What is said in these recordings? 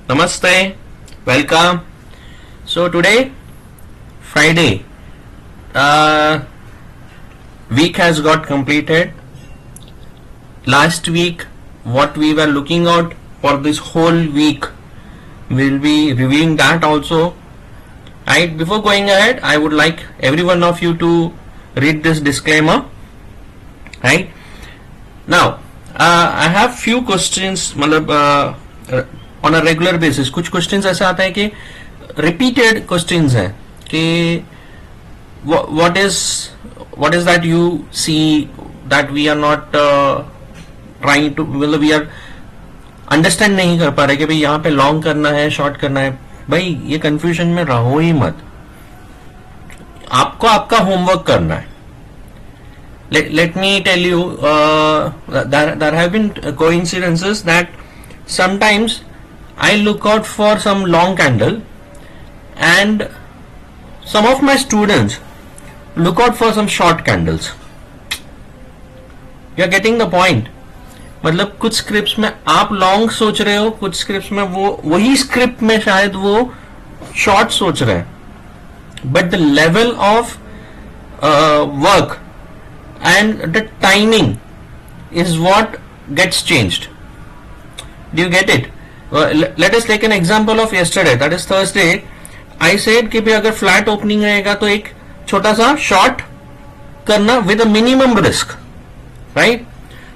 Namaste, welcome. So today, Friday, week has got completed. Last week, what we were looking out for this whole week, we'll be reviewing that also. Right, before going ahead, I would like every one of you to read this disclaimer. Right, now I have few questions, मतलब on a regular basis कुछ questions ऐसा आता है कि repeated questions हैं कि what is that you see that we are not trying to, मतलब we are understand नहीं कर पा रहे कि भाई यहाँ पे लॉन्ग करना है शॉर्ट करना है. भाई ये कंफ्यूजन में रहो ही मत, आपको आपका होमवर्क करना है. Let me tell you, there have been coincidences that sometimes I look out for some long candle and some of my students look out for some short candles. You are getting the point? मतलब कुछ scripts में आप long सोच रहे हो, कुछ scripts में वो वही स्क्रिप्ट में शायद वो शॉर्ट सोच रहे हैं, but the level of work and the timing is what gets changed. Do you get it? Let us take an example of yesterday, that is Thursday. I said कि भाई अगर फ्लैट ओपनिंग रहेगा तो एक छोटा सा शॉर्ट करना with a minimum risk, right?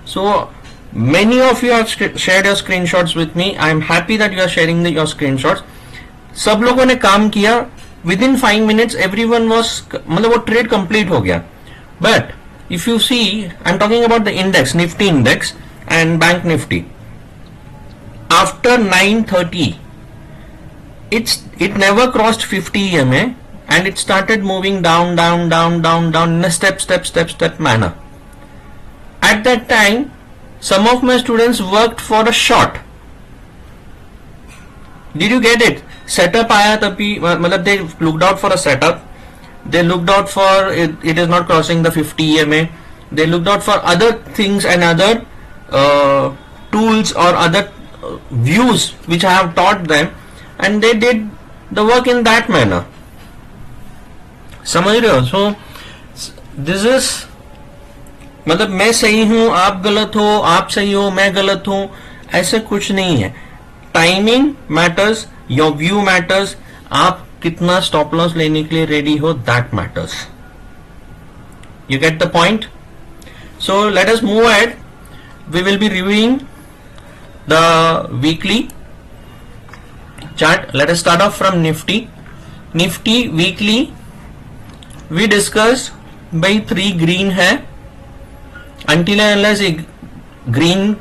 So many of you have shared your screenshots with me. I am happy that you are sharing your screenshots. सब लोगों ने काम किया, within 5 minutes everyone was, मतलब वो ट्रेड कंप्लीट हो गया. But if you see, I'm talking about the index, Nifty index and Bank Nifty. After 9:30, it never crossed 50 EMA and it started moving down in a step manner. At that time, some of my students worked for a short. Did you get it? Setup आया तभी, मतलब they looked out for a setup. They looked out for it is not crossing the 50 EMA. They looked out for other things and other tools or other views which I have taught them, and they did the work in that manner. समझ रहे हो? So this is, मतलब मैं सही हूं आप गलत हो, आप सही हो मैं गलत हूं, ऐसे कुछ नहीं है. Timing matters, your view matters, आप कितना स्टॉप लॉस लेने के लिए रेडी हो, that matters. You get the point? So let us move ahead. We will be reviewing the weekly chart. Let us start off from Nifty weekly. We discuss भाई 3 green है, until unless green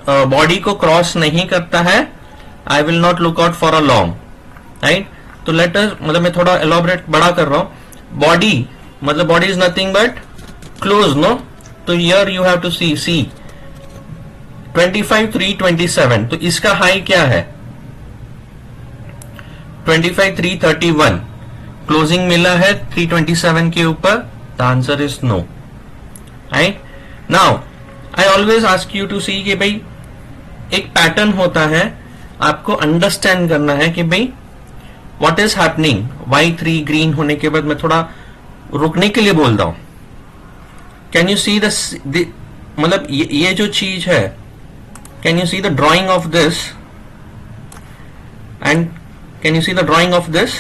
body को cross नहीं करता है, I will not look out for a long, right? तो let अस, मतलब मैं थोड़ा एलोबरेट बड़ा कर रहा हूं. बॉडी मतलब body is nothing but close, no? तो here you have to see 25,327. तो इसका हाई क्या है? 25,331. क्लोजिंग मिला है 327 के ऊपर. The answer is no, right? Now I always ask you to see कि भाई एक पैटर्न होता है, आपको अंडरस्टैंड करना है कि भाई What is happening? Y3 green होने के बाद मैं थोड़ा रुकने के लिए बोल रहा हूं. कैन यू सी द मतलब ये जो चीज है, can you see the drawing of this and can you see the drawing of this?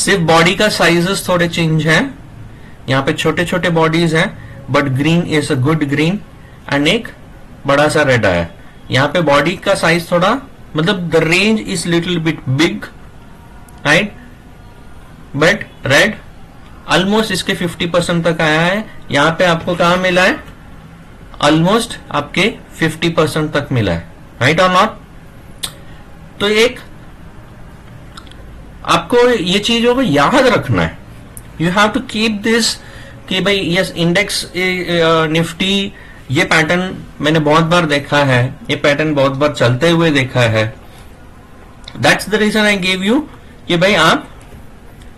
सिर्फ बॉडी का साइजेस थोड़े चेंज है, यहाँ पे छोटे छोटे बॉडीज हैं, but green is a good green and एक बड़ा सा रेड आया. यहाँ पे बॉडी का साइज थोड़ा, मतलब the range is little bit big, right? But red almost इसके 50% तक आया है. यहां पे आपको कहां मिला है? ऑलमोस्ट आपके 50% तक मिला है, राइट और नॉट? तो एक आपको ये चीजों को याद रखना है. You have to keep this कि भाई यस, इंडेक्स निफ्टी, ये पैटर्न मैंने बहुत बार देखा है, ये पैटर्न बहुत बार चलते हुए देखा है. That's the reason I gave you कि भाई आप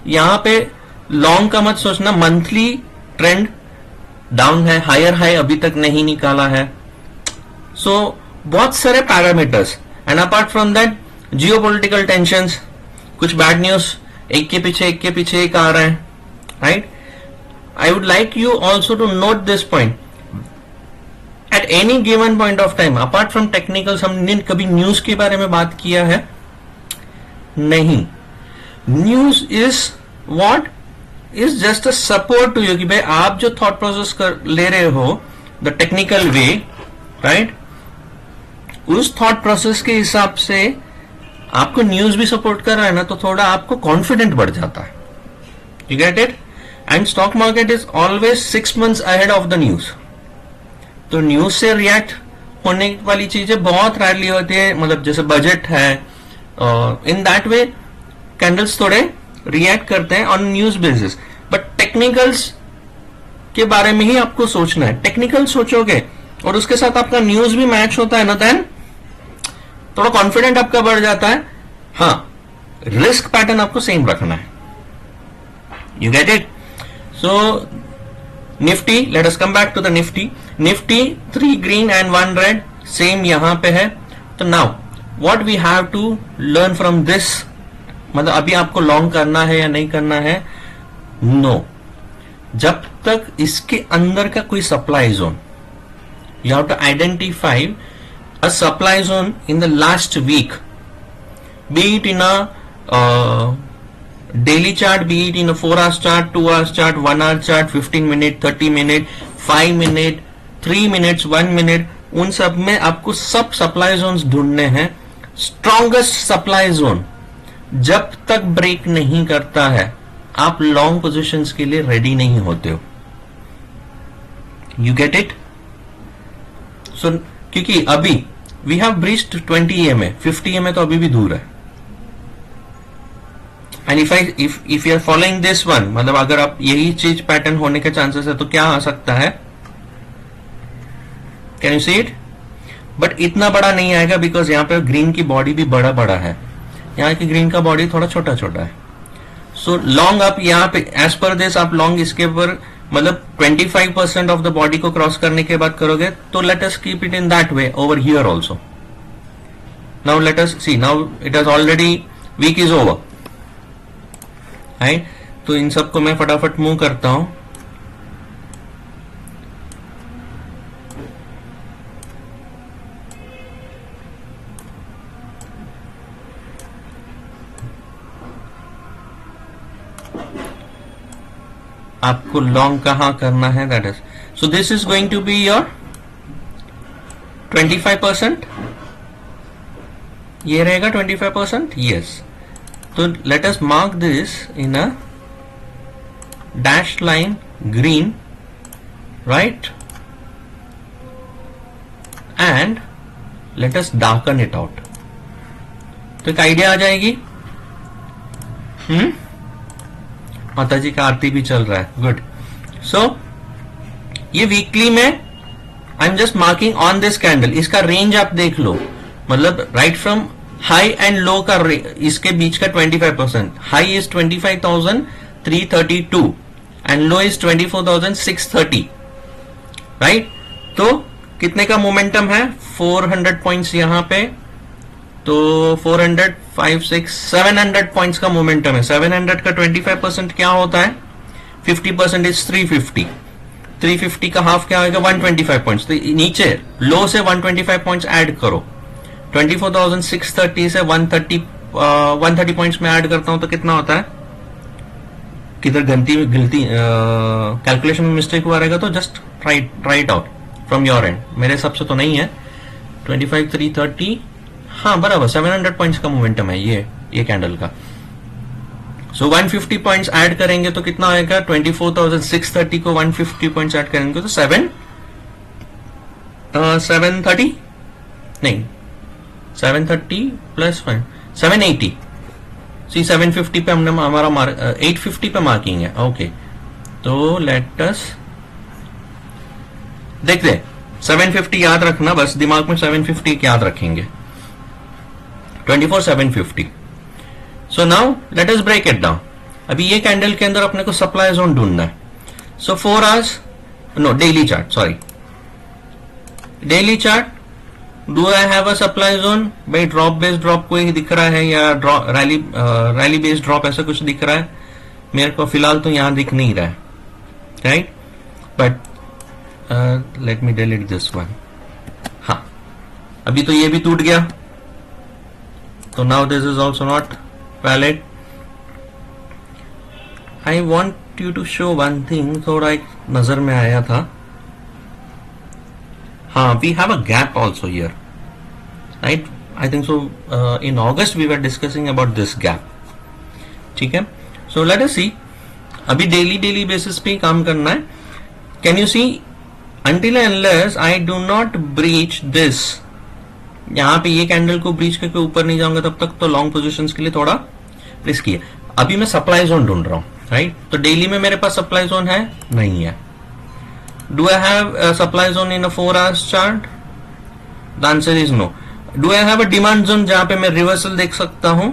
यहां पे लॉन्ग का मत सोचना. मंथली ट्रेंड डाउन है, हायर हाई अभी तक नहीं निकाला है. सो बहुत सारे parameters, and apart from that geopolitical tensions, कुछ बैड न्यूज एक के पीछे एक आ रहे हैं, right. I would like you also to note this point. At any given point of time, apart from technicals, हमने कभी न्यूज के बारे में बात किया है? नहीं. News is what is just a support to you, कि भाई आप जो थॉट प्रोसेस कर ले रहे हो द टेक्निकल वे, राइट, उस थॉट प्रोसेस के हिसाब से आपको न्यूज भी सपोर्ट कर रहा है ना, तो थोड़ा आपको कॉन्फिडेंट बढ़ जाता है. You get it. And stock market is always 6 months ahead of the news. तो न्यूज से रिएक्ट होने वाली चीजें बहुत रेयरली होती है, मतलब जैसे बजट है, इन दैट वे कैंडल्स थोड़े रिएक्ट करते हैं on news basis. But technicals के बारे में ही आपको सोचना है. टेक्निकल सोचोगे और उसके साथ आपका न्यूज भी मैच होता है ना, देन थोड़ा कॉन्फिडेंट आपका बढ़ जाता है. हाँ, रिस्क पैटर्न आपको सेम रखना है. You get it. So Nifty, let us come back to the Nifty. Nifty 3 green and 1 red, same यहां पे है. तो now what we have to learn from this, मतलब अभी आपको लॉन्ग करना है या नहीं करना है? नो. जब तक इसके अंदर का कोई supply zone, you have to identify a supply zone in the last week, be it in a daily chart, be it in a 4 hours chart, 2 hours chart, 1 hour chart, 15 minute, 30 minute, 5 minute, 3 minutes, 1 minute, उन सब में आपको सब supply Jones ढूंढने हैं. Strongest supply zone जब तक break नहीं करता है, आप लॉन्ग पोजीशंस के लिए रेडी नहीं होते हो. You get it. सो क्योंकि अभी we have breached 20 EMA, 50 EMA तो अभी भी दूर है. And if you are following this one, मतलब अगर आप यही चीज पैटर्न होने के चांसेस है, तो क्या आ सकता है? Can you see it? But इतना बड़ा नहीं आएगा, बिकॉज यहाँ पे ग्रीन की बॉडी भी बड़ा बड़ा है, यहाँ की ग्रीन का बॉडी थोड़ा छोटा छोटा है. सो लॉन्ग आप यहाँ पे एज पर दिस आप लॉन्ग इसके ऊपर मतलब 25% ऑफ द बॉडी को क्रॉस करने के बाद करोगे, तो let us keep it in that way over here also. Now let us see, now it has already, week is over, right. तो इन सबको मैं फटाफट मूव करता हूं. आपको लॉन्ग कहां करना है? That is, so this is going to be your 25%. ये रहेगा 25%. Yes. So let us mark this in a dashed line green, right, and let us darken it out. तो एक आइडिया आ जाएगी. माता जी का आरती भी चल रहा है. गुड. सो ये वीकली में I am just marking on this candle. इसका रेंज आप देख लो, मतलब right from high and low का इसके बीच का 25%. High is 25,332 and low is 24,630, right. तो कितने का मोमेंटम है? 400 पॉइंट्स यहां पे, तो 400, 5, 6, 700 पॉइंट्स का मोमेंटम है. 700 का 25% क्या होता है? 50% इज 350. 350 का हाफ क्या होगा? 125 पॉइंट्स. तो नीचे लो से 125 पॉइंट्स ऐड करो. 24,630 से 130 पॉइंट्स में ऐड करता हूं तो कितना होता है? किधर गलती कैलकुलेशन में मिस्टेक हुआ रहेगा तो just right out from your and. मेरे हिसाब से तो नहीं है. 25,330, हाँ बराबर 700 पॉइंट्स का मोमेंटम है ये कैंडल का. सो 150 पॉइंट्स ऐड करेंगे तो कितना आएगा? 24,630 को 150 पॉइंट्स ऐड करेंगे तो 730 नहीं, 730 प्लस 780. सी 750 पे हमने हमारा 850 पे मार्किंग है. ओके, तो लेट अस देख दे. 750 याद रखना, बस दिमाग में 750 याद रखेंगे. 24,750. So now let us break it down. अभी ये कैंडल के अंदर अपने को सप्लाई जोन ढूंढना है. So 4 hours, no daily chart, sorry daily chart do I have a supply zone? भाई ड्रॉप बेस्ड ड्रॉप कोई दिख रहा है या रैली बेस्ड ड्रॉप ऐसा कुछ दिख रहा है? मेरे को फिलहाल तो यहां दिख नहीं रहा है, right? But let me delete this one. हाँ, अभी तो ये भी टूट गया, तो now this is also not valid. I want you to show one thing, थोड़ा एक नजर में आया था. हाँ, we have a gap also here, right? I think so. In August we were discussing about this gap. ठीक है? So let us see. अभी डेली बेसिस पे काम करना है. Can you see? Until and unless I do not breach this, यहाँ पे ये कैंडल को ब्रीच करके ऊपर नहीं जाऊंगा तब तक तो लॉन्ग पोजिशंस के लिए थोड़ा रिस्की है. अभी मैं सप्लाई जोन ढूंढ रहा हूँ, राइट? तो डेली में मेरे पास सप्लाई जोन है नहीं है. Do I have a supply zone in a 4 hours chart? The answer is no. Do I have a demand zone जहां पे मैं रिवर्सल देख सकता हूं?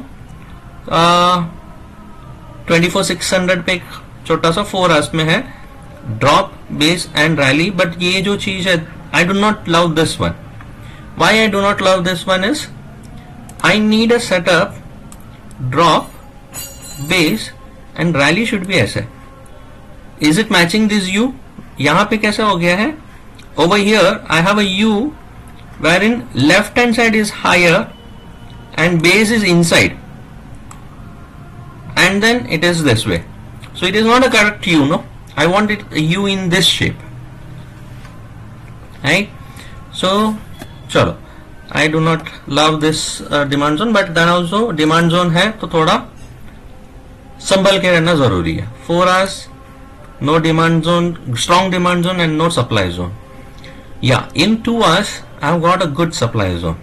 24,600 पे एक छोटा सा 4 hours में है drop base and rally. But ये जो चीज है, I do not love this one. Why I do not love this one is I need a setup drop base and rally should be ऐसे. Is it matching this U? यहां पे कैसा हो गया है? Over here I have a U wherein left hand side is higher and base is inside, and then it is this way. So it is not a correct U, no? I want it a U in this shape, right? So चलो, I do not love this demand zone, but then also demand zone है तो थोड़ा संभल के रहना जरूरी है. 4 hours no demand zone, strong demand zone and no supply zone. Yeah, in 2 hours I have got a good supply zone.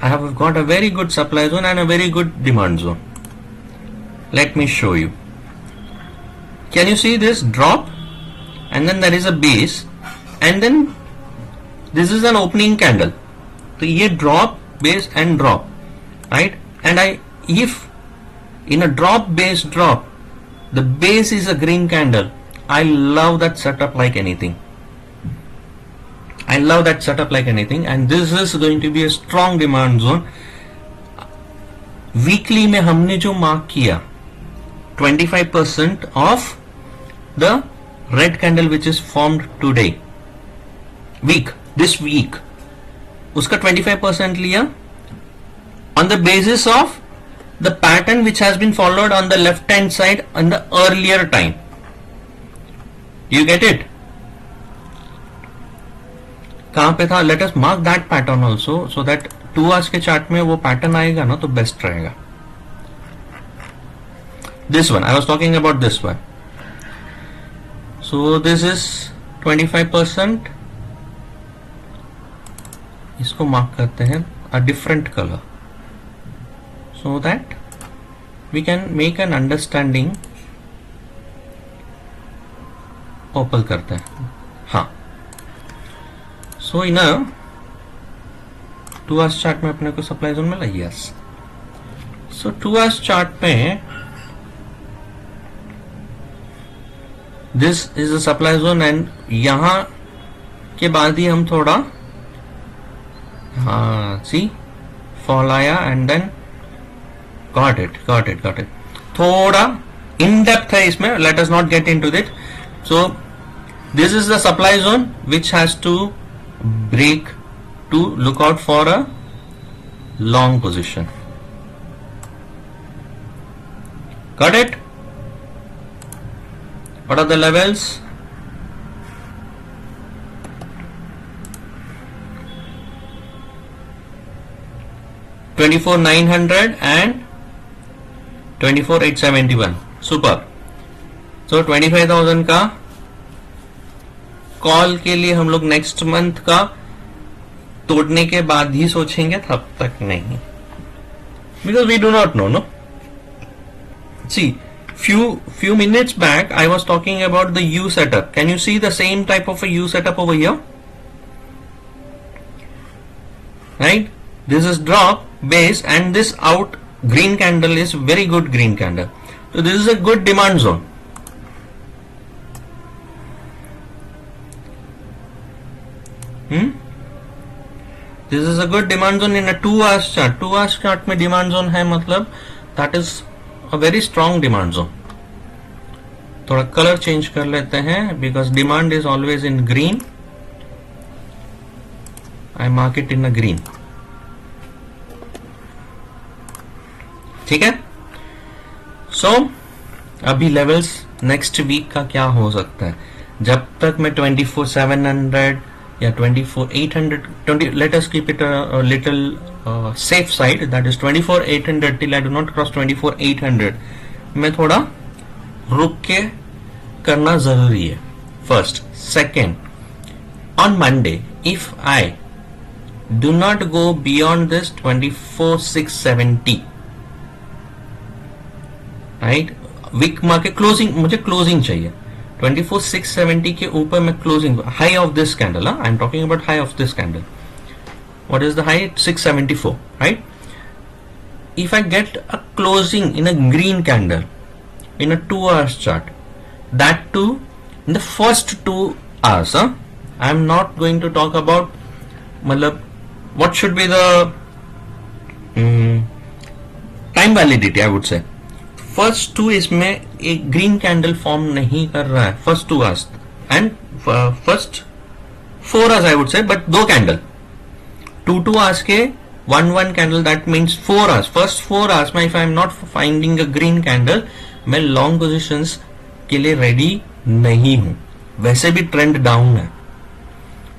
I have got a very good supply zone and a very good demand zone. Let me show you. Can you see this drop? And then there is a base, and then this is an opening candle. So ये drop, base and drop, right? And if in a drop base drop the base is a green candle, I love that setup like anything. I love that setup like anything, and this is going to be a strong demand zone. Weekly में हमने जो mark किया 25% of the red candle which is formed today, this week, उसका 25% लिया on the basis of the pattern which has been followed on the left hand side on the earlier time. You get it? कहां पे था? Let us mark that pattern also, so that 2 hours के chart में वो pattern आएगा ना तो best रहेगा. This one, I was talking about this one. So this is 25%. इसको मार्क करते हैं a different color, so that we can make an understanding. Purple करते हैं. हाँ, सो इन 2 आवर्स चार्ट में अपने को सप्लाई जोन मिला. यस, सो 2 आवर्स चार्ट में this is a supply zone, and यहां के बाद ही हम थोड़ा सी फॉल आया, एंड देन got it. थोड़ा इन डेप्थ है इसमें. Let us not get into that. So this is the supply zone which has to break to look out for a long position. Got it? What are the levels? $24,900 and $24,871. Super. सो 25,000 का call के लिए हम लोग next month का तोड़ने के बाद ही सोचेंगे, तब तक नहीं, because we do not know. See, few minutes back I was talking about the U setup. Can you see the same type of a U setup over here? Right? This is drop, base, and this out green candle is very good green candle. So this is a good demand zone. This is a good demand zone in a 2 hours chart. 2 hours chart में demand zone है, मतलब that is a very strong demand zone. थोड़ा colour change कर लेते हैं because demand is always in green. I mark it in a green. ठीक है. सो अभी लेवल्स नेक्स्ट वीक का क्या हो सकता है, जब तक मैं 24,700 या 24,800, let us keep it a little safe side, that is 24,800 till I do not cross 24,800, मैं थोड़ा रुक के करना जरूरी है. First. Second, on Monday if I do not go beyond this 24,670, right, week market closing, मुझे क्लोजिंग चाहिए 24,670 के ऊपर. मैं closing high of this candle, I am talking about high of this candle. What is the high? 674, right. If I get a closing in a green candle in a 2 hours chart, that too in the first 2 hours, I am not going to talk about matlab what should be the time validity, I would say. First 2 इसमें एक green candle form नहीं कर रहा है first 2 hours, and first 4 hours I would say, but 2 candle 2 hours के 1 candle, that means 4 hours. First 4 hours में if I am not finding a green candle, मैं long positions के लिए रेडी नहीं हूं. वैसे भी ट्रेंड डाउन है,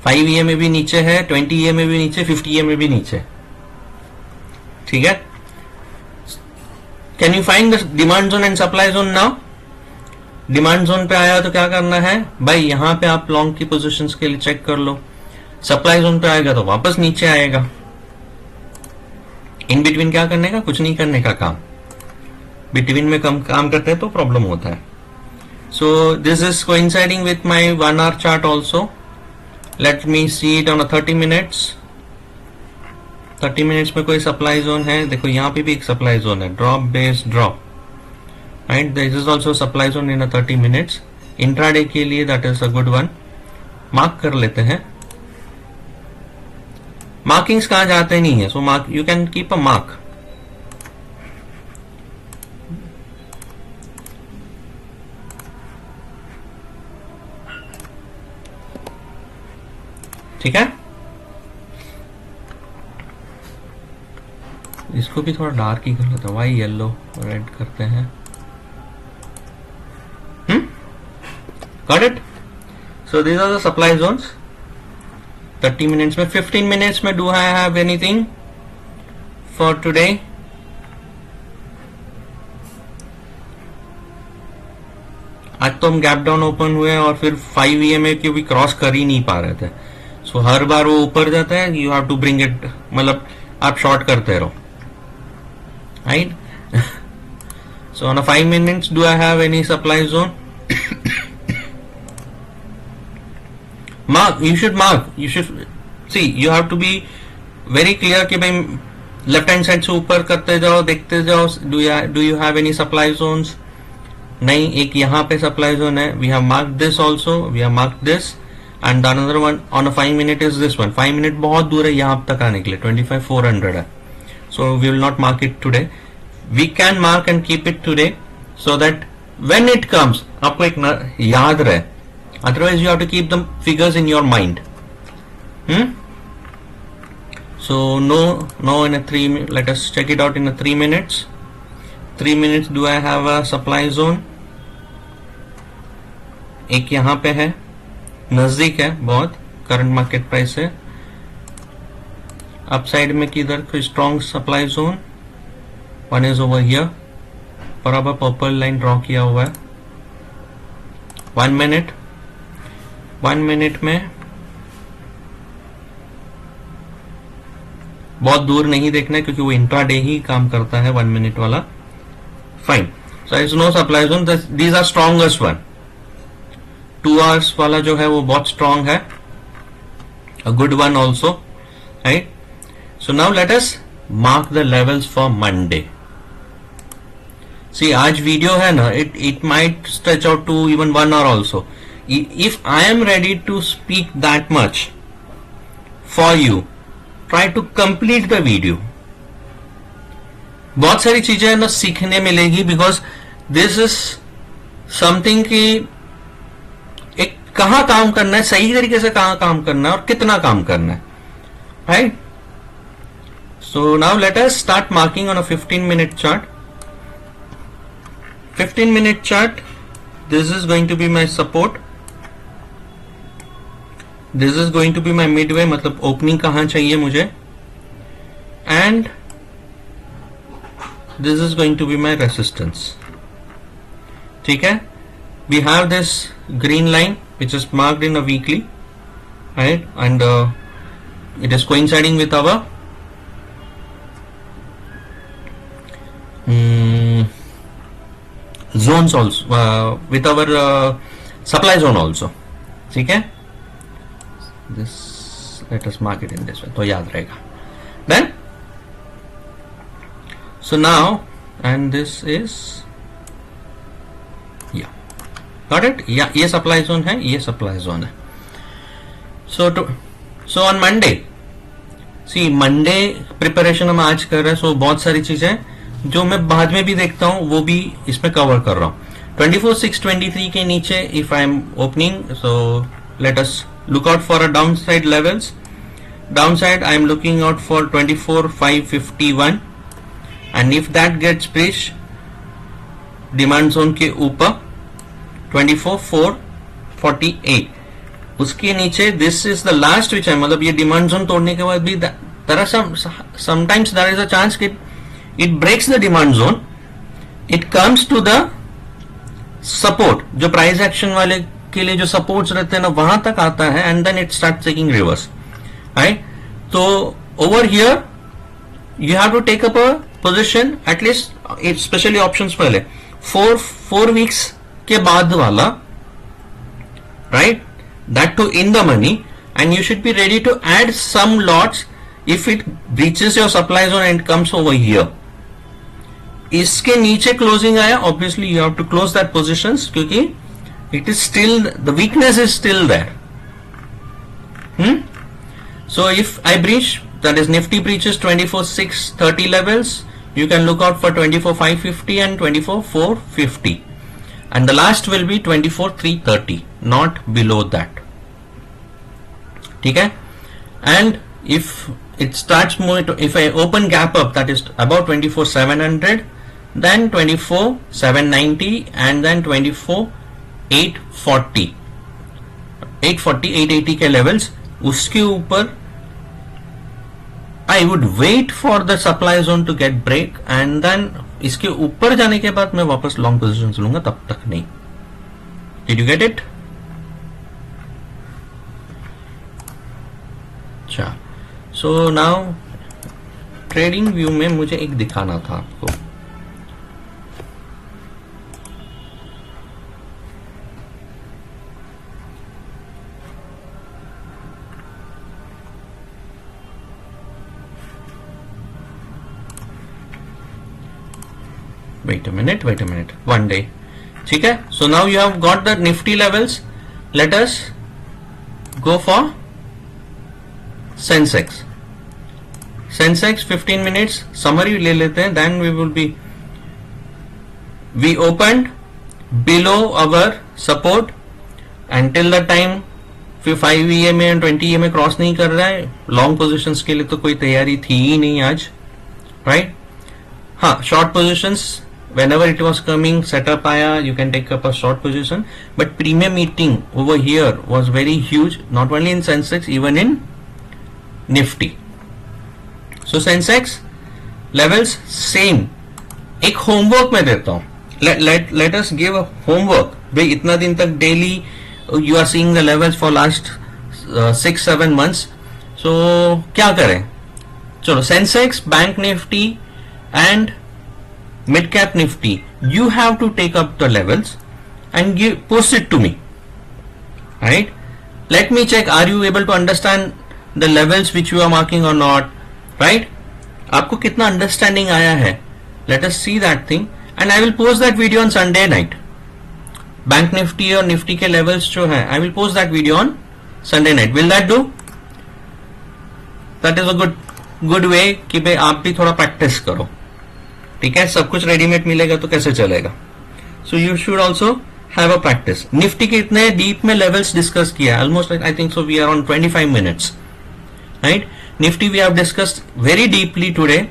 5 EM में भी नीचे है, 20 EM में भी नीचे, 50 EM में भी नीचे. ठीक है. Can you find the demand zone and supply zone now? Demand zone पे आया तो क्या करना है भाई, यहां पे आप लॉन्ग की पोजिशंस के लिए चेक कर लो. सप्लाई जोन पे आएगा तो वापस नीचे आएगा. इन बिटवीन क्या करने का? कुछ नहीं करने का काम. बिटवीन में कम काम करते हैं तो प्रॉब्लम होता है. सो this is coinciding with my 1 hour chart also. Let me see it on 30 minutes. 30 minutes में कोई सप्लाई जोन है? देखो यहाँ पे भी एक सप्लाई जोन है, drop base drop, right. This is also supply zone in 30 minutes. Intraday के लिए that is a good one. Mark कर लेते हैं. मार्किंग्स कहाँ जाते नहीं है, so mark, you can keep a mark. ठीक है. इसको भी थोड़ा डार्क ही कर लेते हैं. वाई येलो रेड करते हैं. Got it. So these are the supply zones 30 minutes में. 15 मिनट्स में do I have anything for today? आज तो हम गैप डाउन ओपन हुए और फिर 5 EMA की भी क्रॉस कर ही नहीं पा रहे थे. सो हर बार वो ऊपर जाता है, you have to bring it, मतलब आप शॉर्ट करते रहो, right. So on 5 minutes do I have any supply zone? Mark, you should mark, you should see, you have to be very clear कि भाई लेफ्ट हैंड साइड से ऊपर करते जाओ, देखते जाओ. Do you have any supply zones? नहीं. एक यहाँ पे सप्लाई जोन है. We have marked this also, we have marked this, and another one on a 5 minute is this one. 5 minute बहुत दूर है यहाँ तक आने के लिए, 25,400 है. So we will not mark it today. We can mark and keep it today so that when it comes आपको एक याद रहे. Otherwise you have to keep the figures in your mind. So no in a 3, let us check it out in a 3 minutes. 3 minutes do I have a supply zone? एक यहाँ पे है, नजदीक है बहुत करंट मार्केट प्राइस से. Upside में किधर कोई strong supply zone? One is over here, बराबर पर्पल लाइन ड्रॉ किया हुआ है. 1 मिनट. 1 मिनट में बहुत दूर नहीं देखना है क्योंकि वो इंट्राडे ही काम करता है 1 मिनट वाला. Fine. So is no supply zone. These are strongest one. 2 hours वाला जो है वो बहुत स्ट्रॉन्ग है, a good one also, right? So now let us mark the levels for Monday. See, आज वीडियो है ना, it might stretch out to even 1 hour also. If I am ready to speak that much for you, try to complete the video. बहुत सारी चीजें ना सीखने मिलेगी, because this is something कि एक कहां काम करना है, सही तरीके से कहां काम करना है और कितना काम करना है, right. So now let us start marking on a 15-minute chart. 15-minute chart. This is going to be my support. This is going to be my midway, मतलब ओपनिंग कहां चाहिए मुझे, and this is going to be my resistance. ठीक है. We have this green line which is marked in a weekly, right, and it is coinciding with our zones also, with our supply zone also. ठीक है. This let us mark it in this way, तो याद रहेगा. Then so now, and this is, yeah, got it. Yeah, ये supply zone है, ये supply zone है. So on Monday, see, Monday preparation हम आज कर रहे हैं. So बहुत सारी चीजें जो मैं बाद में भी देखता हूं वो भी इसमें कवर कर रहा हूं. 24,623 के नीचे if I am opening, so let us look out for a down side levels. Down side I am looking out for 24,551, and if that gets breach, demand zone के ऊपर 24,448, उसके नीचे this is the last which है, मतलब ये demand zone तोड़ने के बाद भी there are sometimes there is a chance कि it breaks the demand zone, it comes to the support, जो प्राइस एक्शन वाले के लिए जो सपोर्ट्स रहते हैं ना वहां तक आता है, and then it start taking reverse, right. तो over here you have to take up a position at least, specially options पहले 4 वीक्स के बाद वाला, right, that too in the money, and you should be ready to add some lots if it breaches your supply zone and comes over here. इसके नीचे closing आया, obviously you have to close that positions, क्योंकि it is still, the weakness is still there. So if I breach, that is Nifty breaches 24,630 levels, you can look out for 24,550 and 24,450, and the last will be 24,330, not below that. ठीक है. And if it starts moving to, if I open gap up, that is about 24,700, then 24,790, and then 24,840, 880 के levels. उसके ऊपर I would wait for the supply zone to get break, and then इसके ऊपर जाने के बाद मैं वापस long positions लूंगा, तब तक नहीं. Did you get it? अच्छा. सो नाउ ट्रेडिंग व्यू में मुझे एक दिखाना था आपको. Wait a minute, one day. ठीक है. So now you have got the Nifty levels. Let us go for Sensex. Sensex 15 minutes summary ले लेते हैं, then we will be, we opened below our support, and till the time 5 EMA and 20 EMA cross नहीं कर रहा है, long positions के लिए तो कोई तैयारी थी ही नहीं आज, राइट. हाँ, short positions whenever it was coming, setup आया, you can take up a short position, but premium meeting over here was very huge, not only in Sensex, even in Nifty. So Sensex levels same. एक homework मैं देता हूं. Let us give a homework. भाई इतना दिन तक daily you are seeing the levels for last 6-7 months. So क्या करें? चलो, Sensex, Bank Nifty and Mid Cap Nifty, you have to take up the levels and post it to me. Right? Let me check. Are you able to understand the levels which you are marking or not? Right? आपको कितना understanding आया है? Let us see that thing, and I will post that video on Sunday night. Bank Nifty और Nifty के levels जो है, I will post that video on Sunday night. Will that do? That is a good way कि भाई आप भी थोड़ा practice करो. ठीक है, सब कुछ रेडीमेड मिलेगा तो कैसे चलेगा. So you should also have a practice. Nifty के इतने डीप में लेवल्स डिस्कस किया है, almost I think so we are on 25 minutes, right. Nifty we have discussed very deeply today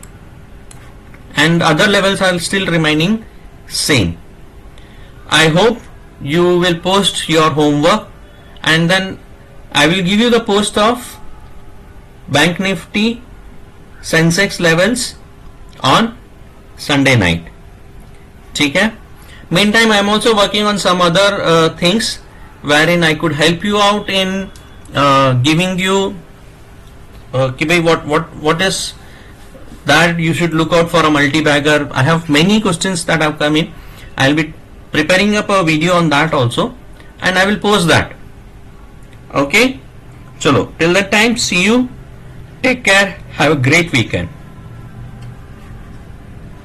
and other levels are still remaining same. I hope you will post your homework and then I will give you the post of Bank Nifty Sensex levels on Sunday night. ठीक है. Meantime, I am also working on some other things wherein I could help you out in giving you what is that you should look out for a multi-bagger. I have many questions that have come in. I'll be preparing up a video on that also and I will post that. Okay, chalo, till that time, see you, take care, have a great weekend.